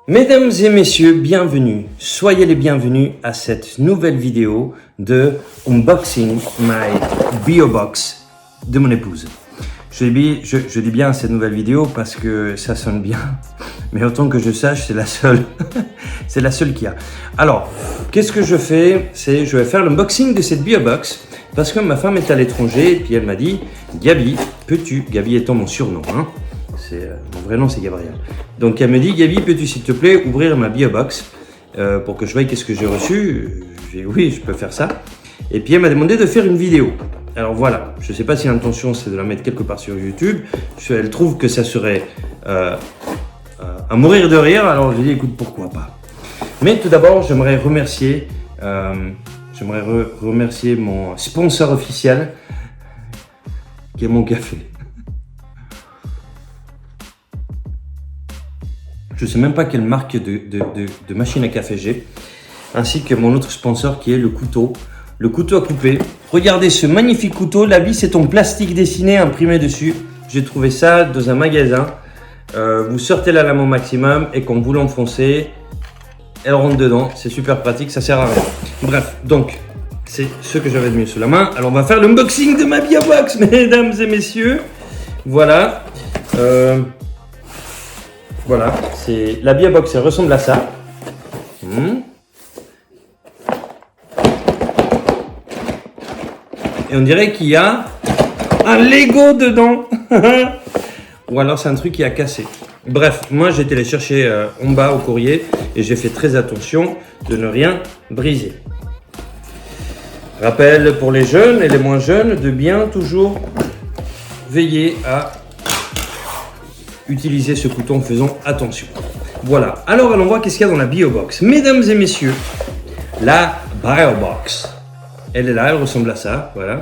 Mesdames et messieurs, bienvenue. Soyez les bienvenus à cette nouvelle vidéo de Unboxing My BioBox de mon épouse. Je dis bien cette nouvelle vidéo parce que ça sonne bien, mais autant que je sache, c'est la seule. C'est la seule qu'il y a. Alors, qu'est-ce que je fais? Je vais faire l'unboxing de cette BioBox parce que ma femme est à l'étranger et puis elle m'a dit « Gabi, peux-tu » Gabi étant mon surnom, hein. Mon vrai nom c'est Gabriel. Donc elle me dit « Gabi, peux-tu s'il te plaît ouvrir ma BioBox pour que je voie qu'est-ce que j'ai reçu ?» J'ai dit « Oui, je peux faire ça. » Et puis elle m'a demandé de faire une vidéo. Alors voilà, je ne sais pas si l'intention c'est de la mettre quelque part sur YouTube. Elle trouve que ça serait à mourir de rire, alors j'ai dit « Écoute, pourquoi pas ?» Mais tout d'abord, j'aimerais remercier mon sponsor officiel qui est mon café. Je ne sais même pas quelle marque de machine à café j'ai, ainsi que mon autre sponsor qui est le couteau à couper. Regardez ce magnifique couteau, la vis est en plastique dessiné, imprimé dessus. J'ai trouvé ça dans un magasin. Vous sortez la lame au maximum et quand vous l'enfoncez, elle rentre dedans. C'est super pratique, ça sert à rien. Bref, donc c'est ce que j'avais de mieux sous la main. Alors on va faire l'unboxing de ma BioBox, mesdames et messieurs. Voilà. Voilà, la BioBox, elle ressemble à ça. Et on dirait qu'il y a un Lego dedans. Ou alors c'est un truc qui a cassé. Bref, moi j'ai été les chercher en bas au courrier et j'ai fait très attention de ne rien briser. Rappel pour les jeunes et les moins jeunes de bien toujours veiller à utiliser ce couteau en faisant attention. Voilà, alors allons voir qu'est-ce qu'il y a dans la BioBox. Mesdames et messieurs, la BioBox. Elle est là, elle ressemble à ça, voilà.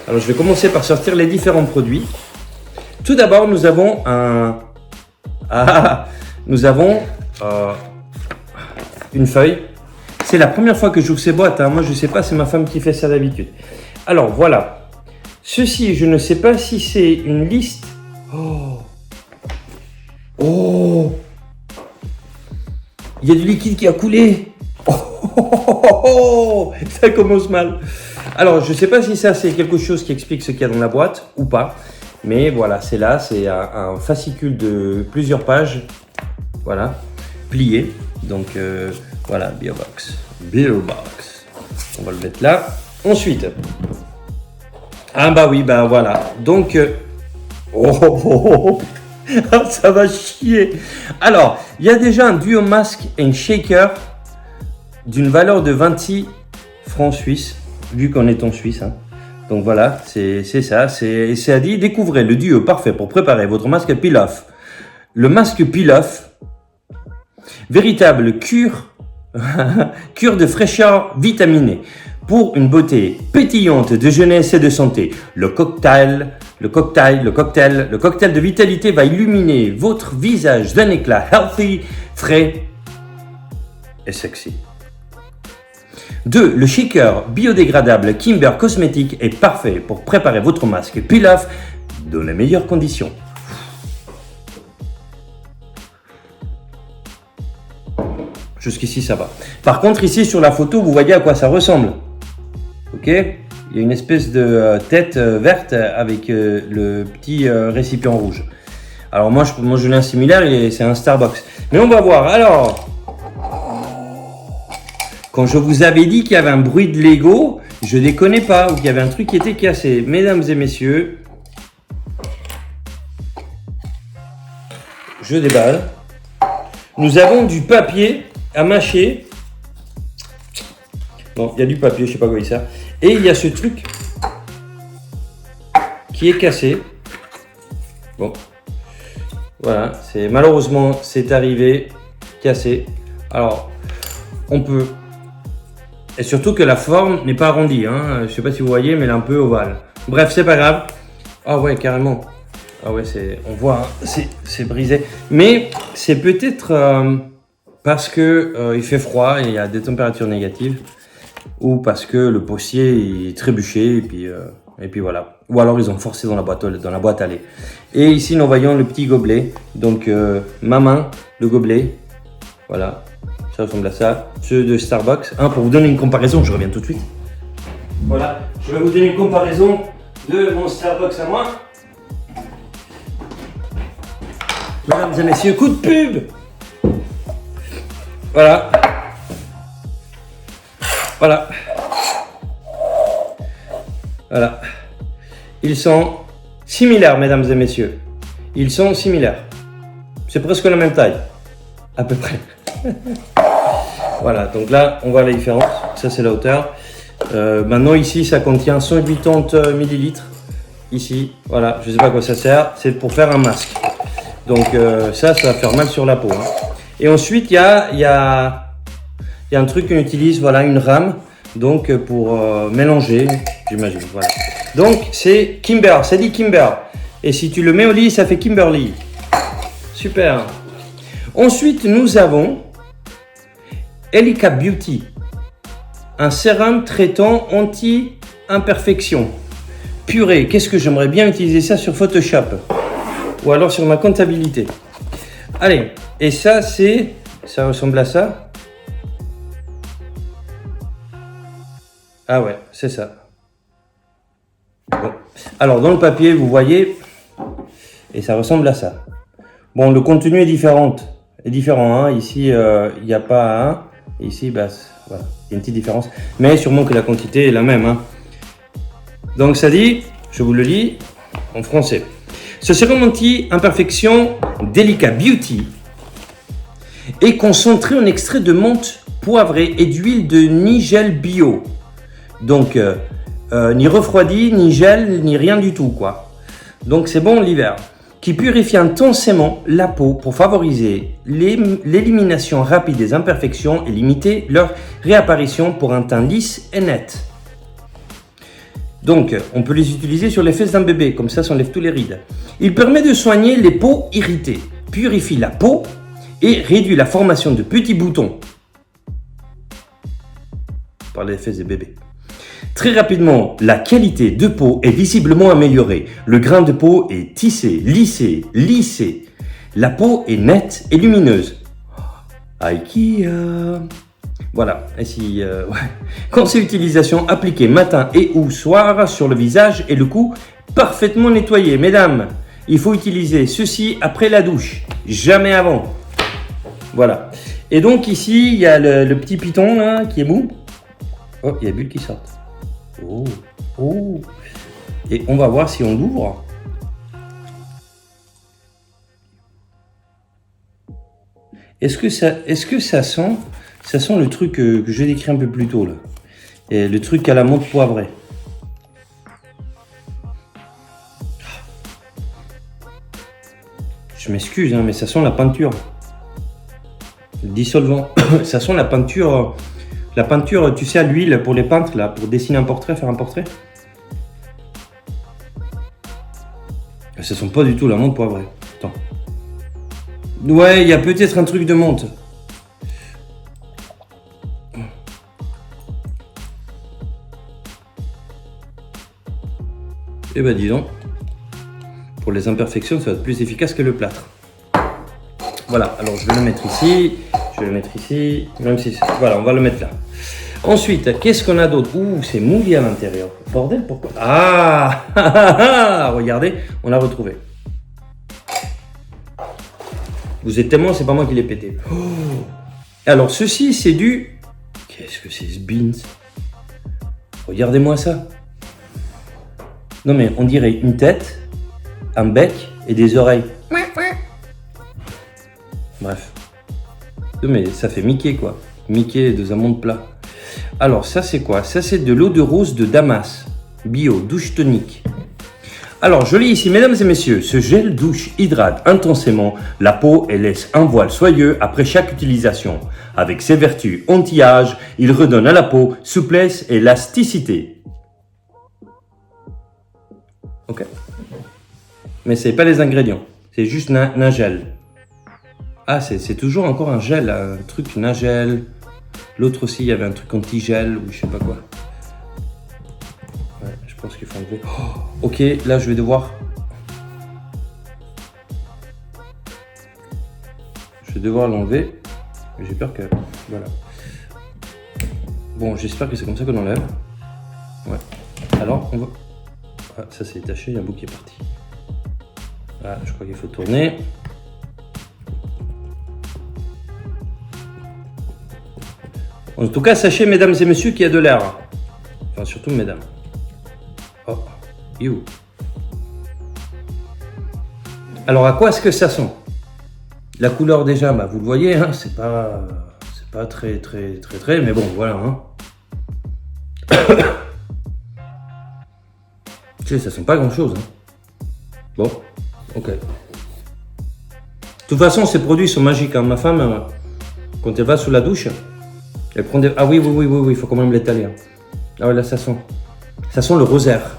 Alors je vais commencer par sortir les différents produits. Tout d'abord, nous avons une feuille. C'est la première fois que j'ouvre ces boîtes, hein. Moi je ne sais pas, c'est ma femme qui fait ça d'habitude. Alors voilà, ceci, je ne sais pas si c'est une liste. Oh, il y a du liquide qui a coulé. Ça commence mal. Alors, je ne sais pas si ça, c'est quelque chose qui explique ce qu'il y a dans la boîte ou pas. Mais voilà, c'est là, c'est un fascicule de plusieurs pages. Voilà, plié. Donc, voilà, BioBox. BioBox. On va le mettre là. Ensuite. Ah bah oui, bah voilà. Donc, ça va chier. Alors, il y a déjà un Duo Mask and Shaker d'une valeur de 26 francs suisses, vu qu'on est en Suisse. Hein. Donc voilà, c'est ça. Ça dit, découvrez le duo parfait pour préparer votre masque peel-off. Le masque peel-off, véritable cure de fraîcheur vitaminée. Pour une beauté pétillante de jeunesse et de santé, le cocktail de vitalité va illuminer votre visage d'un éclat healthy, frais et sexy. 2. Le shaker biodégradable Kimber Cosmetics est parfait pour préparer votre masque peel-off dans les meilleures conditions. Jusqu'ici, ça va. Par contre, ici, sur la photo, vous voyez à quoi ça ressemble. Ok, il y a une espèce de tête verte avec le petit récipient rouge. Alors moi je l'ai un similaire et c'est un Starbucks. Mais on va voir. Alors, quand je vous avais dit qu'il y avait un bruit de Lego, je déconnais pas, ou qu'il y avait un truc qui était cassé. Mesdames et messieurs, je déballe. Nous avons du papier à mâcher. Bon, il y a du papier, je sais pas quoi il sert. Et il y a ce truc qui est cassé. Bon, voilà, malheureusement c'est arrivé, cassé. Alors, on peut, et surtout que la forme n'est pas arrondie. Hein. Je sais pas si vous voyez, mais elle est un peu ovale. Bref, c'est pas grave. Ah ouais, carrément. Ah ouais, on voit, hein, c'est brisé. Mais c'est peut-être parce que il fait froid et il y a des températures négatives. Ou parce que le postier est trébuché et puis voilà. Ou alors ils ont forcé dans la boîte à lait. Et ici nous voyons le petit gobelet. Donc ma main, le gobelet, Voilà, ça ressemble à ça. Ceux de Starbucks. Hein, pour vous donner une comparaison, je reviens tout de suite. Voilà, je vais vous donner une comparaison de mon Starbucks à moi. Mesdames et messieurs, coup de pub. Voilà. Voilà. Voilà. Ils sont similaires, mesdames et messieurs. Ils sont similaires. C'est presque la même taille. À peu près. Voilà, donc là, on voit la différence. Ça, c'est la hauteur. Maintenant, ici, ça contient 180 millilitres. Ici, voilà, je ne sais pas à quoi ça sert. C'est pour faire un masque. Donc, ça va faire mal sur la peau. Hein. Et ensuite, il y a un truc qu'on utilise, voilà, une rame. Donc, pour mélanger, j'imagine. Voilà. Donc, c'est Kimber. Ça dit Kimber. Et si tu le mets au lit, ça fait Kimberly. Super. Ensuite, nous avons Elica Beauty, un sérum traitant anti-imperfection. Purée, qu'est-ce que j'aimerais bien utiliser ça sur Photoshop ou alors sur ma comptabilité. Allez, et ça ressemble à ça. Ah ouais, c'est ça. Bon. Alors, dans le papier, vous voyez, et ça ressemble à ça. Bon, le contenu est différent. Hein. Ici, il n'y a pas un. Ici, bah, voilà, il y a une petite différence. Mais sûrement que la quantité est la même. Hein. Donc, ça dit, je vous le lis en français. Ce sérum anti-imperfection Delica Beauty est concentré en extrait de menthe poivrée et d'huile de nigel bio. Donc, ni refroidi, ni gel, ni rien du tout, quoi. Donc, c'est bon l'hiver. Qui purifie intensément la peau pour favoriser l'élimination rapide des imperfections et limiter leur réapparition pour un teint lisse et net. Donc, on peut les utiliser sur les fesses d'un bébé, comme ça enlève tous les rides. Il permet de soigner les peaux irritées, purifie la peau et réduit la formation de petits boutons. Par les fesses des bébés. Très rapidement, la qualité de peau est visiblement améliorée. Le grain de peau est tissé, lissé. La peau est nette et lumineuse. Ikea. Voilà. Ainsi, ouais. Conseil utilisation appliquée matin et ou soir sur le visage et le cou parfaitement nettoyé. Mesdames, il faut utiliser ceci après la douche, jamais avant. Voilà. Et donc ici, il y a le petit piton là qui est mou. Oh, il y a bulles qui sortent. Oh. Et on va voir si on l'ouvre. Est-ce que ça sent le truc que j'ai décrit un peu plus tôt là. Et le truc à la menthe poivrée. Je m'excuse, hein, mais ça sent la peinture. Le dissolvant. Ça sent la peinture. La peinture, tu sais, à l'huile pour les peintres, là, pour dessiner un portrait, faire un portrait. Ça sent pas du tout la menthe poivrée. Attends. Ouais, il y a peut-être un truc de menthe. Eh ben dis donc. Pour les imperfections, ça va être plus efficace que le plâtre. Voilà, alors je vais le mettre ici. Même si voilà, on va le mettre là. Ensuite, qu'est-ce qu'on a d'autre? Ouh, c'est mouillé à l'intérieur. Bordel, pourquoi? Ah, regardez, on l'a retrouvé. Vous êtes témoin, c'est pas moi qui l'ai pété. Oh. Alors, ceci, c'est du... Qu'est-ce que c'est ce beans? Regardez-moi ça. Non mais, on dirait une tête, un bec et des oreilles. Bref. Non mais ça fait Mickey quoi. Mickey dans un monde plat. Alors ça c'est quoi? Ça c'est de l'eau de rose de Damas. Bio, douche tonique. Alors je lis ici, mesdames et messieurs, ce gel douche hydrate intensément la peau et laisse un voile soyeux après chaque utilisation. Avec ses vertus anti-âge, il redonne à la peau souplesse et élasticité. Ok. Mais c'est pas les ingrédients, c'est juste un gel. Ah, c'est toujours encore un gel, un truc Nagel. L'autre aussi, il y avait un truc anti-gel ou je sais pas quoi. Ouais, je pense qu'il faut enlever. Oh, ok, là je vais devoir... l'enlever. J'ai peur que... Voilà. Bon, j'espère que c'est comme ça qu'on enlève. Ouais. Alors, on va... Ah, ça c'est détaché, il y a un bout qui est parti. Ah, je crois qu'il faut tourner. En tout cas, sachez, mesdames et messieurs, qu'il y a de l'air. Enfin, surtout mesdames. Oh, you. Alors, à quoi est-ce que ça sent? La couleur déjà, bah, vous le voyez, hein, c'est pas très, mais bon, voilà. Hein. Tu sais, ça sent pas grand-chose. Hein. Bon, ok. De toute façon, ces produits sont magiques. Hein. Ma femme, quand elle va sous la douche, elle prend des... Ah oui, il faut quand même l'étaler. Hein. Ah ouais, là, ça sent le rosaire.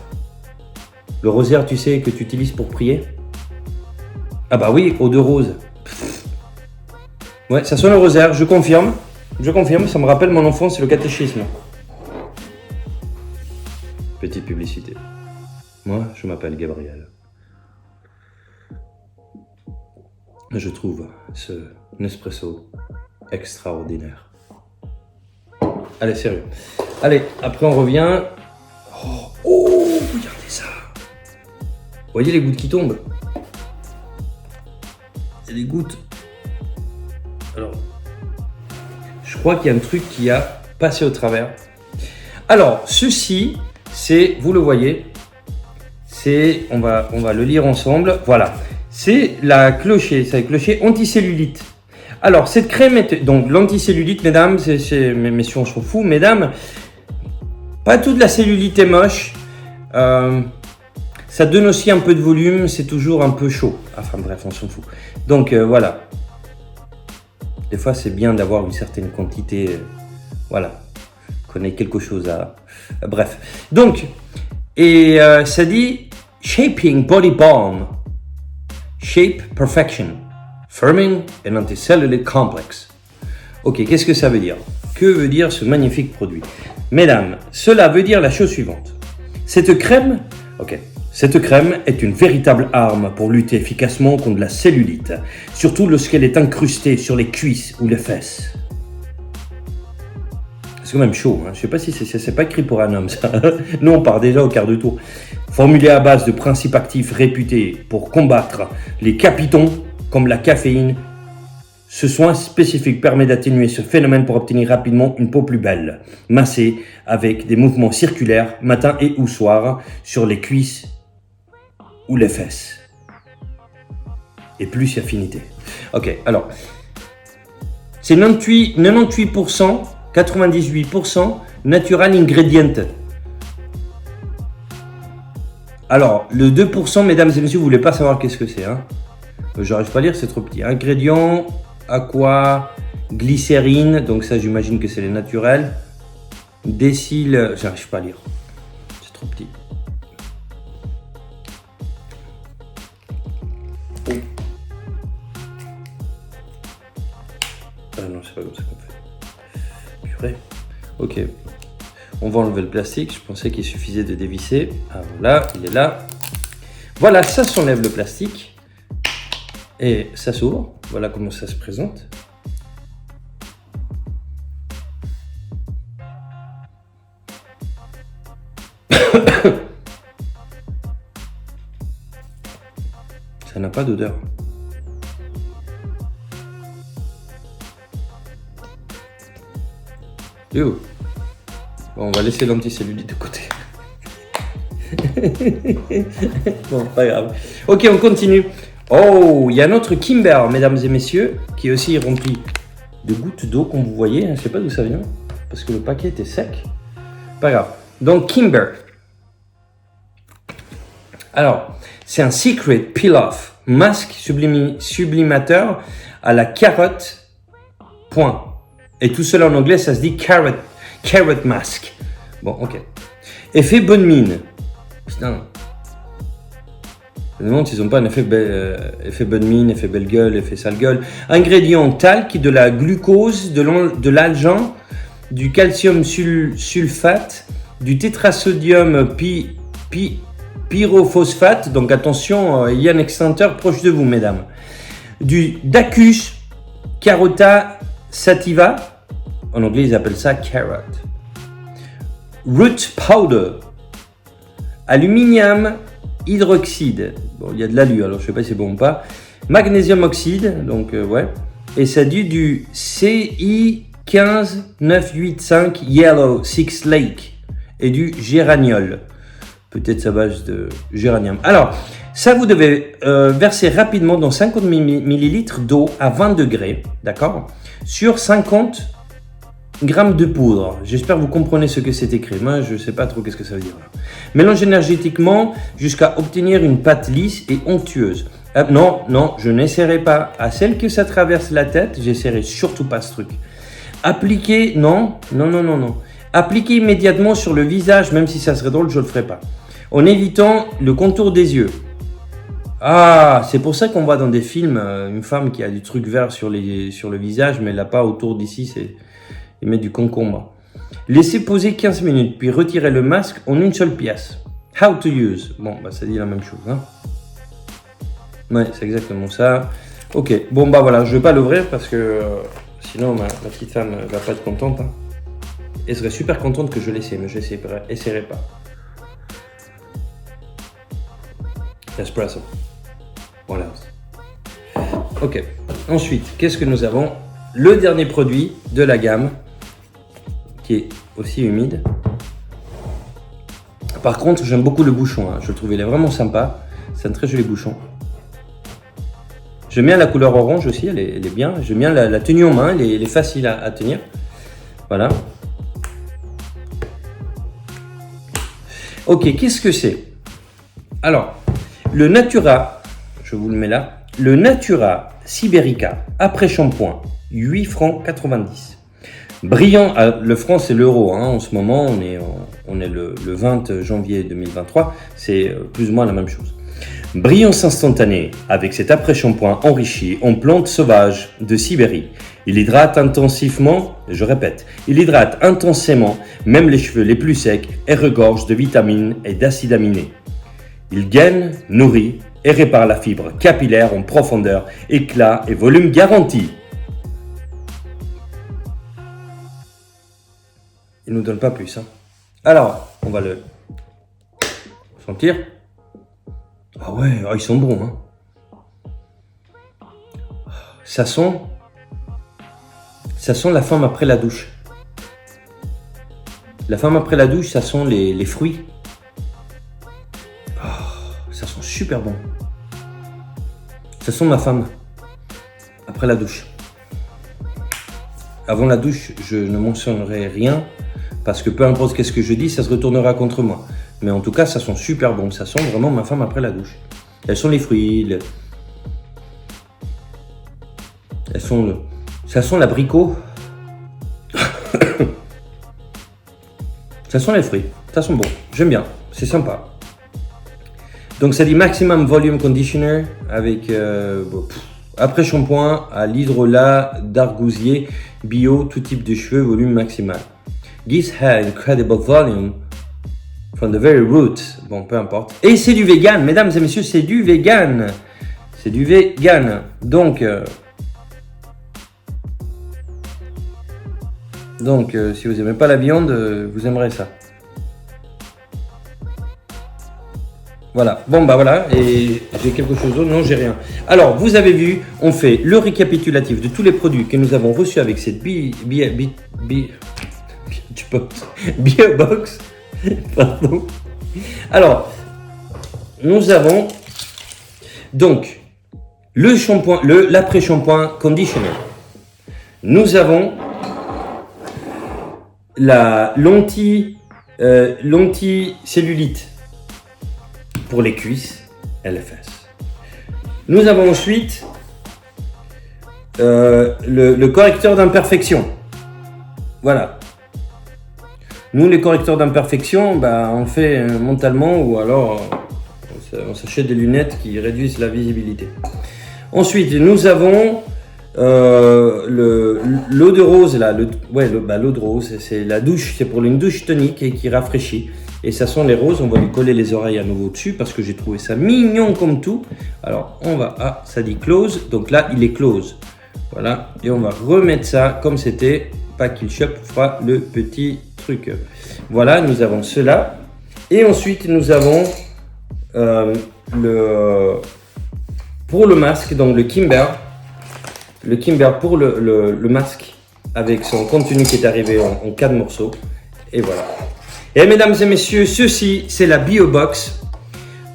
Le rosaire, tu sais, que tu utilises pour prier. Ah bah oui, eau de rose. Ouais, ça sent le rosaire, je confirme. Ça me rappelle mon enfance et le catéchisme. Petite publicité. Moi, je m'appelle Gabriel. Je trouve ce Nespresso extraordinaire. Allez, sérieux. Allez, après on revient. Oh, regardez ça. Vous voyez les gouttes qui tombent? Il y a des gouttes. Alors, je crois qu'il y a un truc qui a passé au travers. Alors, ceci, c'est, vous le voyez, c'est, on va le lire ensemble. Voilà, c'est la clocher, c'est la clocher anticellulite. Alors, cette crème est, donc l'anticellulite, mesdames, messieurs, on s'en fout, mesdames, pas toute la cellulite est moche. Ça donne aussi un peu de volume, c'est toujours un peu chaud. Enfin bref, on s'en fout. Donc voilà. Des fois, c'est bien d'avoir une certaine quantité. Voilà. Qu'on ait quelque chose à... bref. Donc, et ça dit Shaping Body Balm. Shape Perfection. Firming and Anticellulite Complex. Ok, qu'est-ce que ça veut dire? Que veut dire ce magnifique produit? Mesdames, cela veut dire la chose suivante. Cette crème est une véritable arme pour lutter efficacement contre la cellulite, surtout lorsqu'elle est incrustée sur les cuisses ou les fesses. C'est quand même chaud, hein. Je ne sais pas si c'est pas écrit pour un homme, ça. Nous, on part déjà au quart de tour. Formulé à base de principes actifs réputés pour combattre les capitons, comme la caféine, ce soin spécifique permet d'atténuer ce phénomène pour obtenir rapidement une peau plus belle, massée avec des mouvements circulaires, matin et ou soir, sur les cuisses ou les fesses. Et plus affinité. Ok, alors, c'est 98%, 98% natural ingredient. Alors, le 2%, mesdames et messieurs, vous ne voulez pas savoir qu'est-ce que c'est. Hein? J'arrive pas à lire, c'est trop petit. Ingrédients, aqua, glycérine, donc ça j'imagine que c'est les naturels. Décile, j'arrive pas à lire. C'est trop petit. Oh. Ah non, c'est pas comme ça qu'on fait. Purée. Ok. On va enlever le plastique. Je pensais qu'il suffisait de dévisser. Ah voilà, il est là. Voilà, ça s'enlève le plastique. Et ça s'ouvre. Voilà comment ça se présente. Ça n'a pas d'odeur. Yo. Bon, on va laisser l'anticellulite de côté. Bon, pas grave. Ok, on continue. Oh, il y a notre Kimber, mesdames et messieurs, qui est aussi rempli de gouttes d'eau, comme vous voyez. Je ne sais pas d'où ça vient, parce que le paquet était sec. Pas grave. Donc, Kimber. Alors, c'est un Secret Peel-Off masque sublimateur à la carotte. Point. Et tout cela en anglais, ça se dit carrot mask. Bon, ok. Effet bonne mine. Putain. Je me demande s'ils n'ont pas un effet bonne mine, effet belle gueule, effet sale gueule. Ingrédients talc, de la glucose, de l'algan, du calcium sulfate, du tétrasodium pyrophosphate. Donc attention, il y a un extincteur proche de vous, mesdames. Du Dacus carota sativa, en anglais ils appellent ça carrot. Root powder, aluminium hydroxyde, bon il y a de l'alu alors je sais pas si c'est bon ou pas, magnésium oxyde, donc ouais, et ça dit du CI 15985 Yellow Six Lake et du géraniol, peut-être sa base de géranium. Alors ça vous devez verser rapidement dans 50 ml d'eau à 20 degrés, d'accord, sur 50 grammes de poudre. J'espère que vous comprenez ce que c'est écrit. Moi, je ne sais pas trop qu'est-ce que ça veut dire. Mélange énergétiquement jusqu'à obtenir une pâte lisse et onctueuse. Non, je n'essaierai pas. À celle que ça traverse la tête, j'essaierai surtout pas ce truc. Appliquer, non. Appliquer immédiatement sur le visage, même si ça serait drôle, je ne le ferai pas. En évitant le contour des yeux. Ah, c'est pour ça qu'on voit dans des films une femme qui a du truc vert sur le visage, mais elle n'a pas autour d'ici, c'est... Il met du concombre. Laissez poser 15 minutes, puis retirez le masque en une seule pièce. How to use. Bon, bah ça dit la même chose. Hein. Ouais, c'est exactement ça. Ok, bon bah voilà, je vais pas l'ouvrir parce que sinon ma petite femme va pas être contente. Hein. Elle serait super contente que je l'essaie, mais je n'essaierai pas. Espresso. Voilà. Ok, ensuite, qu'est-ce que nous avons? Le dernier produit de la gamme, qui est aussi humide. Par contre, j'aime beaucoup le bouchon. Hein. Je le trouve, il est vraiment sympa. C'est un très joli bouchon. J'aime bien la couleur orange aussi, elle est bien. J'aime bien la tenue en main, elle est facile à tenir. Voilà. Ok, qu'est-ce que c'est? Alors, le Natura, je vous le mets là. Le Natura Siberica après shampoing, 8 francs 90. Brillant, le franc c'est l'euro, hein, en ce moment on est le 20 janvier 2023, c'est plus ou moins la même chose. Brillance instantanée avec cet après-shampoing enrichi en plantes sauvages de Sibérie. Il hydrate intensivement, je répète, il hydrate intensément même les cheveux les plus secs et regorge de vitamines et d'acides aminés. Il gaine, nourrit et répare la fibre capillaire en profondeur, éclat et volume garanti. Il nous donne pas plus. Hein. Alors, on va le sentir. Ah ouais, ils sont bons. Hein. Ça sent la femme après la douche. La femme après la douche, ça sent les fruits. Oh, ça sent super bon. Ça sent ma femme après la douche. Avant la douche, je ne mentionnerai rien. Parce que peu importe qu'est-ce que je dis, ça se retournera contre moi. Mais en tout cas, ça sent super bon. Ça sent vraiment ma femme après la douche. Elles sont les fruits. Ça sent l'abricot. Ça sent les fruits. Ça sent bon. J'aime bien. C'est sympa. Donc ça dit Maximum Volume Conditioner avec après shampoing à l'hydrolat d'argousier bio, tout type de cheveux, volume maximal. Gives hair incredible volume from the very root. Bon, peu importe. Et c'est du vegan, mesdames et messieurs, c'est du vegan. C'est du vegan. Donc, si vous n'aimez pas la viande, vous aimerez ça. Voilà, bon bah voilà, et j'ai quelque chose d'autre, non j'ai rien. Alors, vous avez vu, on fait le récapitulatif de tous les produits que nous avons reçus avec cette Biobox. Pardon. Alors, nous avons donc le shampoing, l'après-shampoing conditioner. Nous avons l'anti-cellulite pour les cuisses et les fesses. Nous avons ensuite le correcteur d'imperfection. Voilà. Nous, les correcteurs d'imperfection, on fait mentalement ou alors on s'achète des lunettes qui réduisent la visibilité. Ensuite, nous avons l'eau de rose là. L'eau de rose, c'est la douche, c'est pour une douche tonique et qui rafraîchit. Et ça sent les roses, on va lui coller les oreilles à nouveau dessus parce que j'ai trouvé ça mignon comme tout. Alors, ça dit close, donc là, il est close. Voilà, et on va remettre ça comme c'était. Package Shop fera le petit truc. Voilà, nous avons cela. Et ensuite, nous avons pour le masque, donc le Kimber. Le Kimber pour le masque avec son contenu qui est arrivé en 4 morceaux. Et voilà. Et mesdames et messieurs, ceci, c'est la BioBox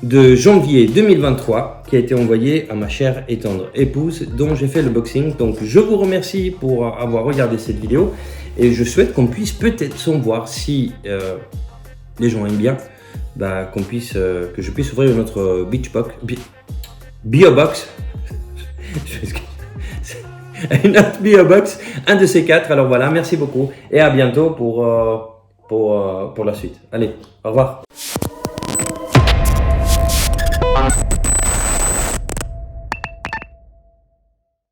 de janvier 2023 qui a été envoyée à ma chère et tendre épouse dont j'ai fait le boxing. Donc je vous remercie pour avoir regardé cette vidéo et je souhaite qu'on puisse peut-être s'en voir si les gens aiment bien, bah, que je puisse ouvrir notre BioBox. Une autre BioBox, un de ces 4. Alors voilà, merci beaucoup et à bientôt pour la suite. Allez, au revoir.